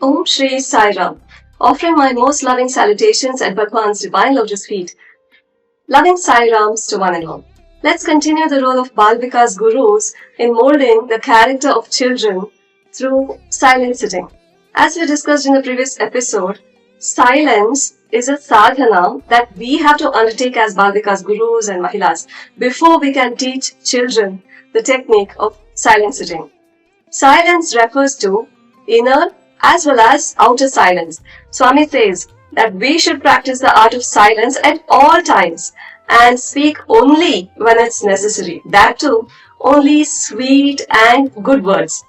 Om Shri Sai Ram, offering my most loving salutations at Bhagwan's divine lotus feet. Loving Sai Rams to one and all. Let's continue the role of Bal Vikas Gurus in molding the character of children through silent sitting. As we discussed in the previous episode, silence is a sadhana that we have to undertake as Bal Vikas Gurus and Mahilas before we can teach children the technique of silent sitting. Silence refers to inner as well as outer silence. Swami says that we should practice the art of silence at all times and speak only when it's necessary. That too, only sweet and good words.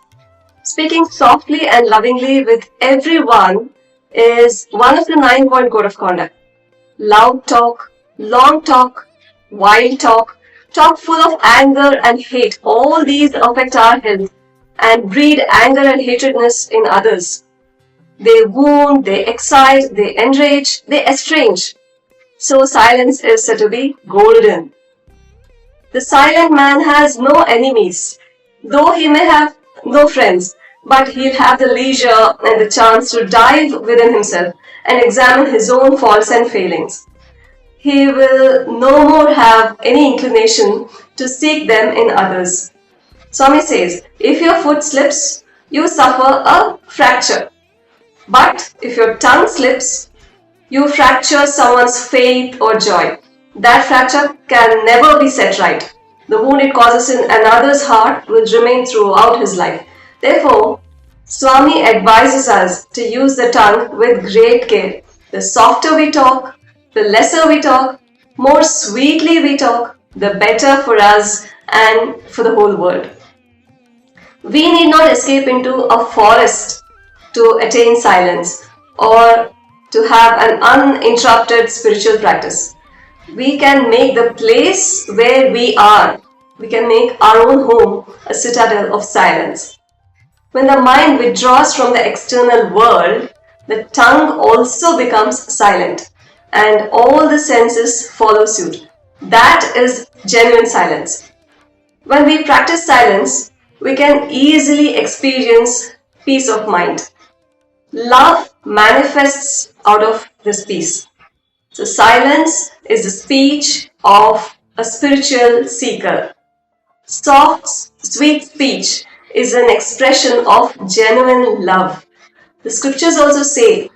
Speaking softly and lovingly with everyone is one of the 9-point code of conduct. Loud talk, long talk, wild talk, talk full of anger and hate, all these affect our health and breed anger and hatredness in others. They wound, they excite, they enrage, they estrange. So silence is said to be golden. The silent man has no enemies, though he may have no friends, but he'll have the leisure and the chance to dive within himself and examine his own faults and failings. He will no more have any inclination to seek them in others. Swami says, if your foot slips, you suffer a fracture. But if your tongue slips, you fracture someone's faith or joy. That fracture can never be set right. The wound it causes in another's heart will remain throughout his life. Therefore, Swami advises us to use the tongue with great care. The softer we talk, the lesser we talk, more sweetly we talk, the better for us and for the whole world. We need not escape into a forest to attain silence or to have an uninterrupted spiritual practice. We can make the place where we are, we can make our own home a citadel of silence. When the mind withdraws from the external world, the tongue also becomes silent and all the senses follow suit. That is genuine silence. When we practice silence, we can easily experience peace of mind. Love manifests out of this peace. So silence is the speech of a spiritual seeker. Soft, sweet speech is an expression of genuine love. The scriptures also say,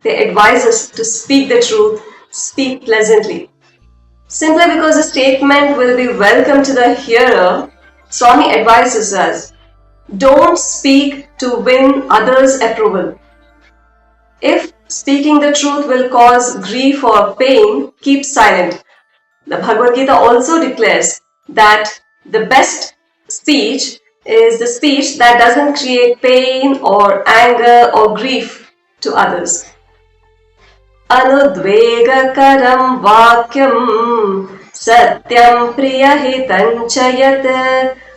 they advise us to speak the truth, speak pleasantly. Simply because the statement will be welcome to the hearer, Swami advises us, don't speak to win others' approval. If speaking the truth will cause grief or pain, keep silent. The Bhagavad Gita also declares that the best speech is the speech that doesn't create pain or anger or grief to others. Anudvegakaram vakyam satyam priyahitam chayat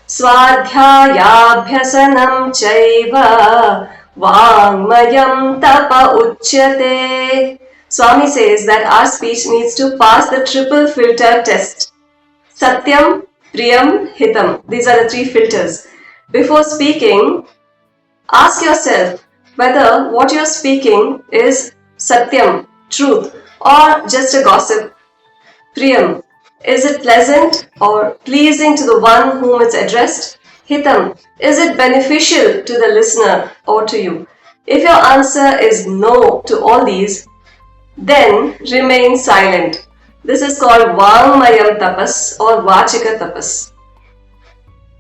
swadhyayabhyasanam chaiva Vangmayam tapa uchyate. Swami says that our speech needs to pass the triple filter test. Satyam, Priyam, Hitam. These are the 3 filters. Before speaking, ask yourself whether what you are speaking is Satyam, truth, or just a gossip. Priyam, Is it pleasant or pleasing to the one whom it's addressed? Hitam, is it beneficial to the listener or to you? If your answer is no to all these, then remain silent. This is called Vangmayam Tapas or Vachika Tapas.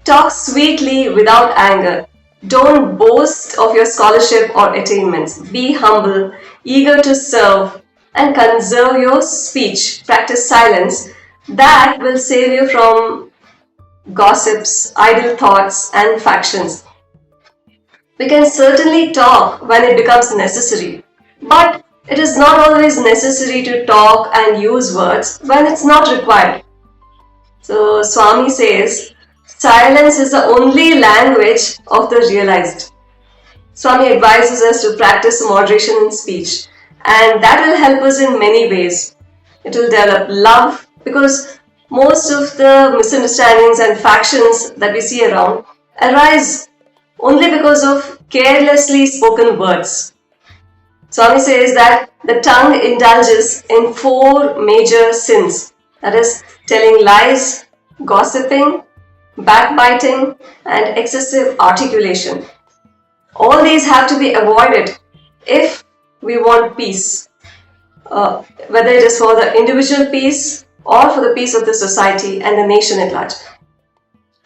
Talk sweetly without anger. Don't boast of your scholarship or attainments. Be humble, eager to serve, and conserve your speech. Practice silence. That will save you from gossips, idle thoughts, and factions. We can certainly talk when it becomes necessary, but it is not always necessary to talk and use words when it's not required. So Swami says, silence is the only language of the realized. Swami advises us to practice moderation in speech, and that will help us in many ways. It will develop love, because most of the misunderstandings and factions that we see around arise only because of carelessly spoken words. Swami says that the tongue indulges in 4 major sins, that is, telling lies, gossiping, backbiting, and excessive articulation. All these have to be avoided if we want peace, whether it is for the individual peace or for the peace of the society and the nation at large.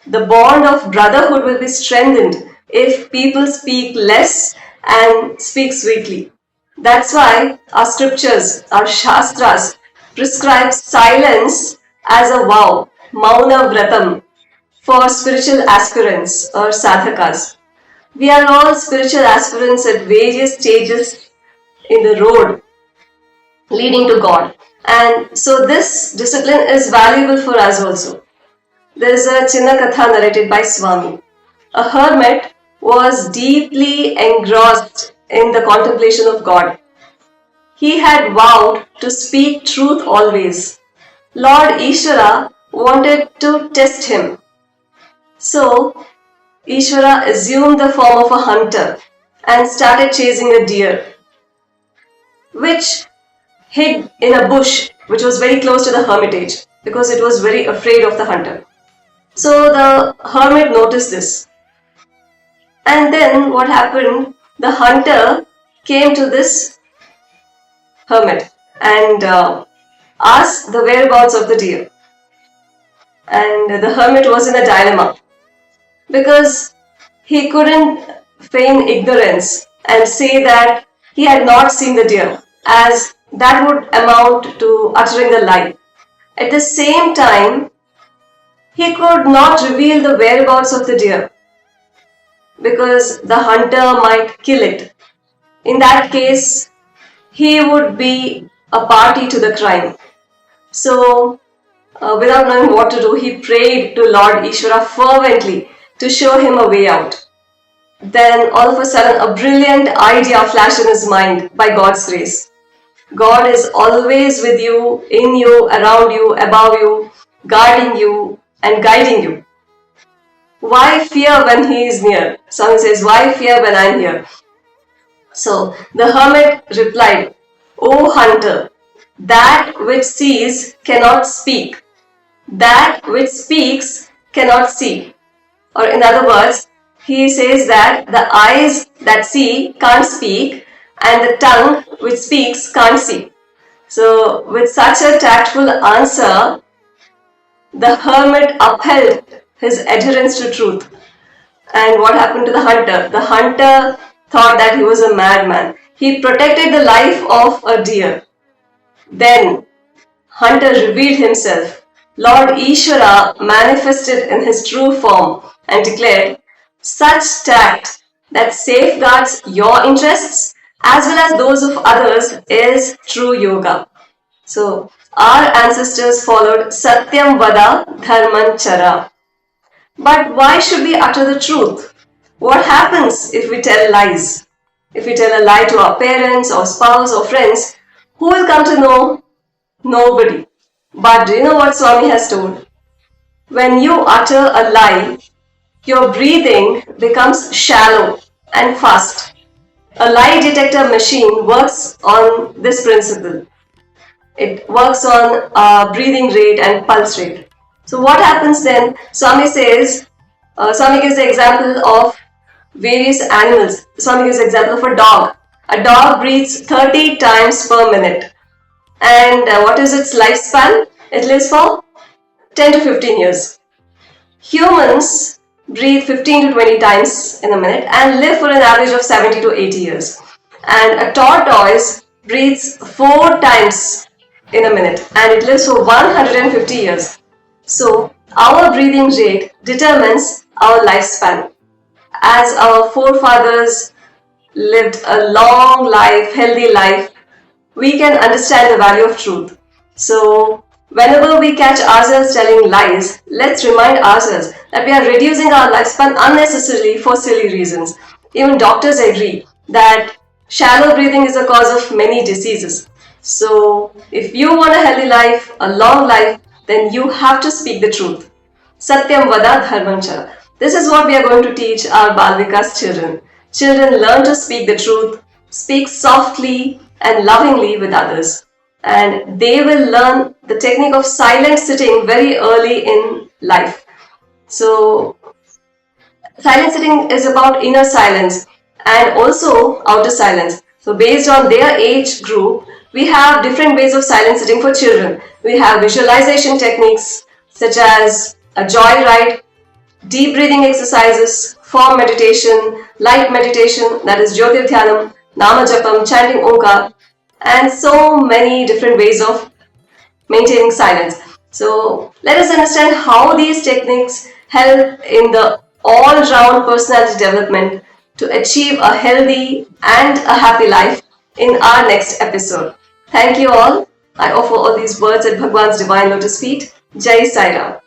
The bond of brotherhood will be strengthened if people speak less and speak sweetly. That's why our scriptures, our shastras, prescribe silence as a vow, Mauna Vratam, for spiritual aspirants or sadhakas. We are all spiritual aspirants at various stages in the road leading to God. And so this discipline is valuable for us also. There is a Chinna Katha narrated by Swami. A hermit was deeply engrossed in the contemplation of God. He had vowed to speak truth always. Lord Ishvara wanted to test him. So, Ishvara assumed the form of a hunter and started chasing a deer, which hid in a bush which was very close to the hermitage because it was very afraid of the hunter. So the hermit noticed this. And then what happened? The hunter came to this hermit and asked the whereabouts of the deer. And the hermit was in a dilemma because he couldn't feign ignorance and say that he had not seen the deer, as that would amount to uttering a lie. At the same time, he could not reveal the whereabouts of the deer because the hunter might kill it. In that case, he would be a party to the crime. So, without knowing what to do, he prayed to Lord Ishvara fervently to show him a way out. Then all of a sudden a brilliant idea flashed in his mind by God's grace. God is always with you, in you, around you, above you, guarding you and guiding you. Why fear when he is near? Swami says, why fear when I am here? So the hermit replied, O hunter, that which sees cannot speak. That which speaks cannot see. Or in other words, he says that the eyes that see can't speak and the tongue which speaks can't see. So with such a tactful answer, the hermit upheld his adherence to truth. And what happened to the hunter? The hunter thought that he was a madman. He protected the life of a deer. Then hunter revealed himself. Lord Ishvara manifested in his true form and declared, such tact that safeguards your interests as well as those of others is true yoga. So our ancestors followed Satyam Vada Dharman Chara. But why should we utter the truth? What happens if we tell lies? If we tell a lie to our parents or spouse or friends, who will come to know? Nobody. But do you know what Swami has told? When you utter a lie, your breathing becomes shallow and fast. A lie detector machine works on this principle. It works on breathing rate and pulse rate. So what happens then? Swami says, Swami gives the example of various animals. Swami gives the example of a dog. A dog breathes 30 times per minute. And what is its lifespan? It lives for 10 to 15 years. Humans breathe 15 to 20 times in a minute and live for an average of 70 to 80 years. And a tortoise breathes 4 times in a minute and it lives for 150 years. So our breathing rate determines our lifespan. As our forefathers lived a long life, healthy life, we can understand the value of truth. So whenever we catch ourselves telling lies, let's remind ourselves that we are reducing our lifespan unnecessarily for silly reasons. Even doctors agree that shallow breathing is the cause of many diseases. So if you want a healthy life, a long life, then you have to speak the truth. Satyam vada dharmam chara. This is what we are going to teach our Bal Vikas children. Children learn to speak the truth, speak softly and lovingly with others. And they will learn the technique of silent sitting very early in life. So silent sitting is about inner silence and also outer silence. So based on their age group, we have different ways of silent sitting for children. We have visualization techniques such as a joy ride, deep breathing exercises, form meditation, light meditation, that is Jyotir Dhyanam, Nama Japam, chanting Omkar, and so many different ways of maintaining silence. So let us understand how these techniques help in the all-round personality development to achieve a healthy and a happy life in our next episode. Thank you all. I offer all these words at Bhagwan's divine lotus feet. Jai Sai Ram.